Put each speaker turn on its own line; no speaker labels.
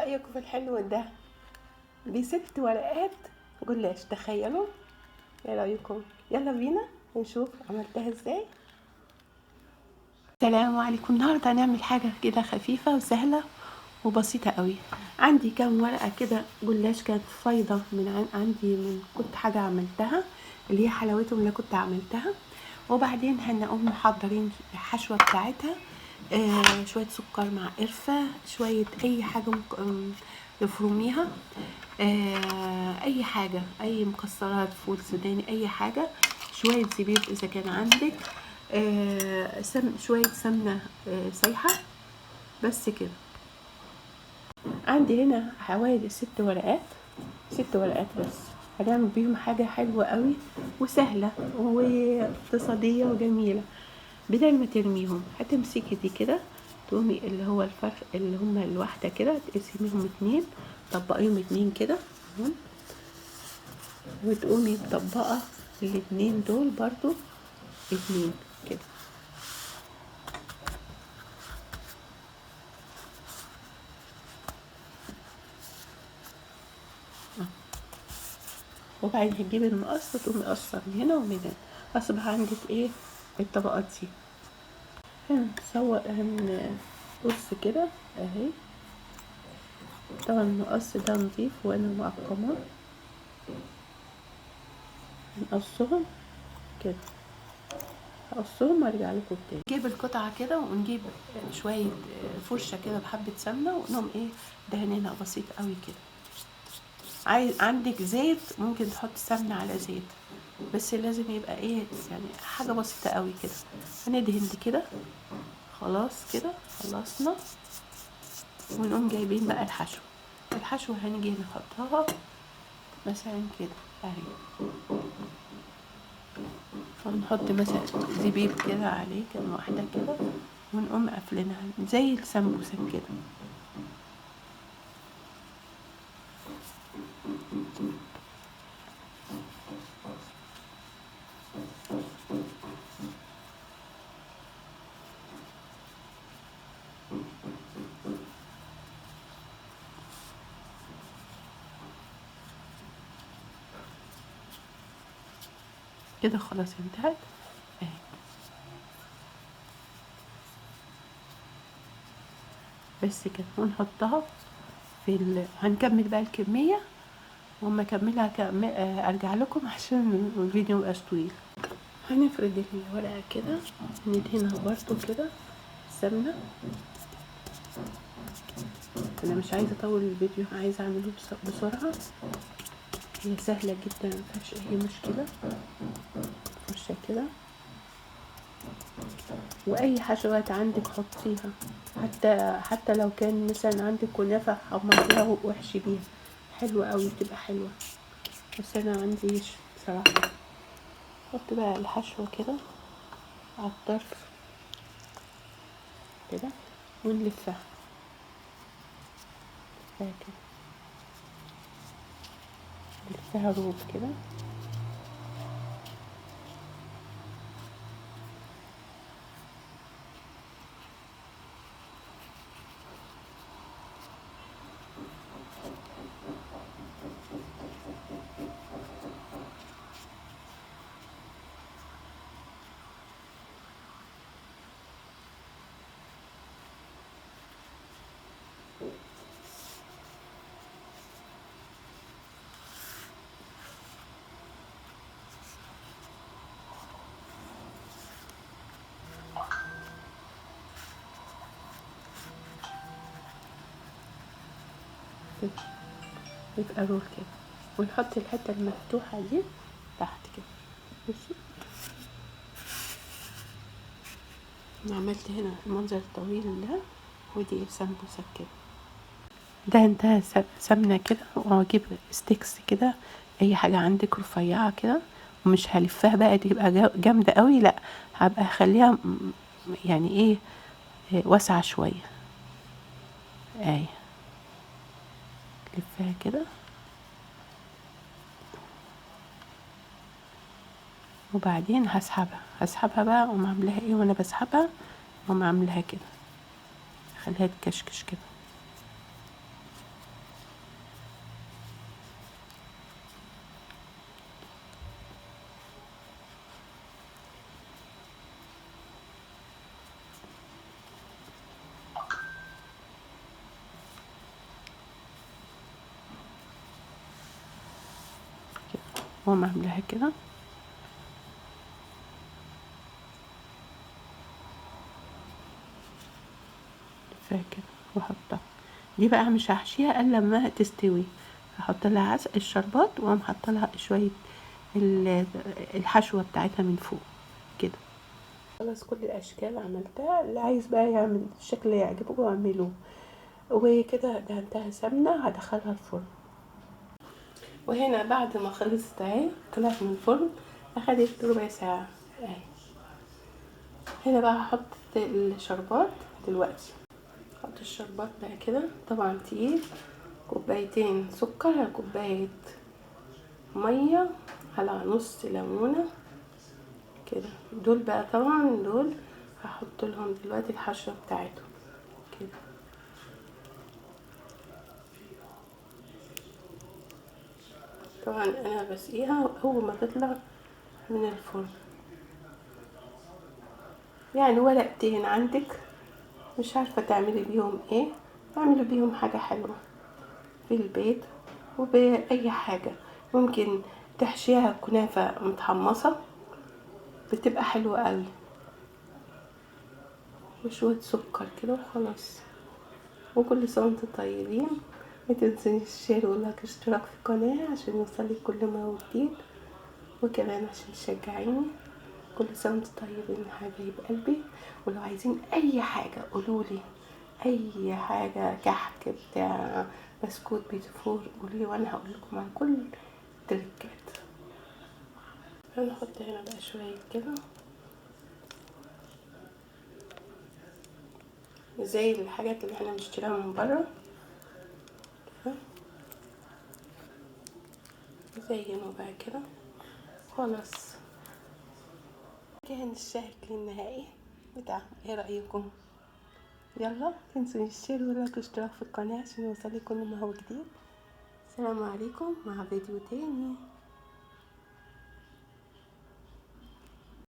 رأيكم في الحلو ده؟ دي 6 ورقات جلاش، تخيلوا. ايه رأيكم؟ يلا بينا نشوف عملتها ازاي. السلام عليكم. النهارده هنعمل حاجة كده خفيفة وسهلة وبسيطة قوي. عندي كام ورقة كده جلاش، كانت فايضة عندي من كنت حاجة عملتها، اللي هي حلاوتهم اللي كنت عملتها. وبعدين هنقوم محضرين الحشوة بتاعتها. شوية سكر مع قرفة، شوية اي حاجة تفرميها. اي حاجة، اي مكسرات، فول سوداني، اي حاجة. شوية زبيب اذا كان عندك. شوية سمنة سايحة. بس كده. عندي هنا حوالي 6 ورقات، 6 ورقات بس. هنعمل بيهم حاجة حلوة قوي وسهلة واقتصادية وجميلة. بدل ما ترميهم هتمسكي دي كده، تقومي اللي هو الفرخ اللي هما الواحدة كده تقسميهم 2، طبقيهم 2 كده، وتقومي مطبقة ال2 دول برضو 2 كده. وبعدين هتجيبي المقص وتقومي قصة من هنا ومن هنا، اصبح عندك ايه الطبقات دي. هنقص كده اهي. طبعا المقص ده نضيف وانا معقمه. نقصهم كده، هقصهم وارجع لكم تاني. نجيب القطعه كده ونجيب شويه فرشه كده بحبه سمنه، ونقوم ايه دهنينها بسيط قوي كده. عندك زيت ممكن تحط سمنه على زيت، بس لازم يبقى ايه يعني حاجه بسيطه قوي كده. هندهن دي كده. خلاص كده خلصنا. ونقوم جايبين بقى الحشو هنيجي نحطها مثلا كده اهي، ونحط مثلا زبيب كده عليه كده واحدة كده، ونقوم قافلينها زي السمبوسة كده. كده خلاص انتهت اهي. بس كده، ونحطها هنكمل بقى الكمية، وما اكملها ارجع لكم عشان الفيديو مبقاش طويل. هنفرد الورقة كده، ندهنها برضو كده سمنة. انا مش عايزة اطول الفيديو، عايزة اعمله بسرعة. هي سهلة جدا مفيهاش اي مشكلة. فرشة كده، واي حشوات عندك حطيها، حتى لو كان مثلا عندك كنافة حمريها واحشي بيها، حلوة قوي بتبقى حلوة. بس انا عنديش بصراحة. حط بقى الحشوة كده على الطرف كده، ونلفها كده، نلفها روب كده. كده يبقى رول كده، ونحط الحتة المفتوحة دي تحت كده. بصي انا عملت هنا المنظر الطويل ده، ودي سمبوسة كده. ده انتهى سمنة كده، واجيب ستيكس كده، اي حاجة عندك رفيعة كده. ومش هلفها بقى تبقى جامدة قوي، لا، هبقى هخليها يعني ايه واسعة شوية اهي. لفها كده، وبعدين هسحبها بقى، واقوم عاملاها ايه وانا بسحبها، واقوم عاملاها كده، خليها تكشكش كده. واقوم عاملاها كده كده واحطها. دي بقى مش هحشيها الا لما تستوي، هحط لها عسل الشربات واقوم حاطه لها شويه الحشوه بتاعتها من فوق كده. خلاص كل الاشكال عملتها، اللي عايز بقى يعمل الشكل اللي يعجبه اعمله. وكده دهنتها سمنه، هدخلها الفرن. وهنا بعد ما خلصت اهي طلعت من الفرن، اخدت ربع ساعه اهي. هنا بقى هحط الشربات دلوقتي. احط الشربات بقى كده، طبعا تقيل. كوبايتين سكر على كوبايه ميه على نص ليمونه كده. دول بقى طبعا دول هحط لهم دلوقتي الحشوه بتاعتهم كده. طبعا انا بسقيها اول ما تطلع من الفرن. يعني ورقتين عندك مش عارفه تعملي بيهم ايه، اعملي بيهم حاجه حلوه في البيت وبأي حاجة. ممكن تحشيها كنافة متحمصة، بتبقى حلوة قوي، وشوية سكر كده وخلاص. وكل سنة وانتم طيبين. ما تنسونيش الشير واللايك والاشتراك في القناة عشان يوصلك كل ما هو جديد، وكمان عشان تشجعيني. كل سنة وانتم طيبين حبايب قلبي. ولو عايزين اي حاجة قولولي، اي حاجة كحك بتاع بسكوت بيتي فور قولي وانا هقول لكم عن كل التركات. هنحط هنا بقى شوية كده زي الحاجات اللي احنا بنشتريها من بره، زينه بقى كده خلاص. كان الشكل النهائي بتاعهم، ايه رأيكم؟ يلا تنسوا الشير واللايك والاشتراك في القناة عشان يوصلك كل ما هو جديد. السلام عليكم، مع فيديو تاني.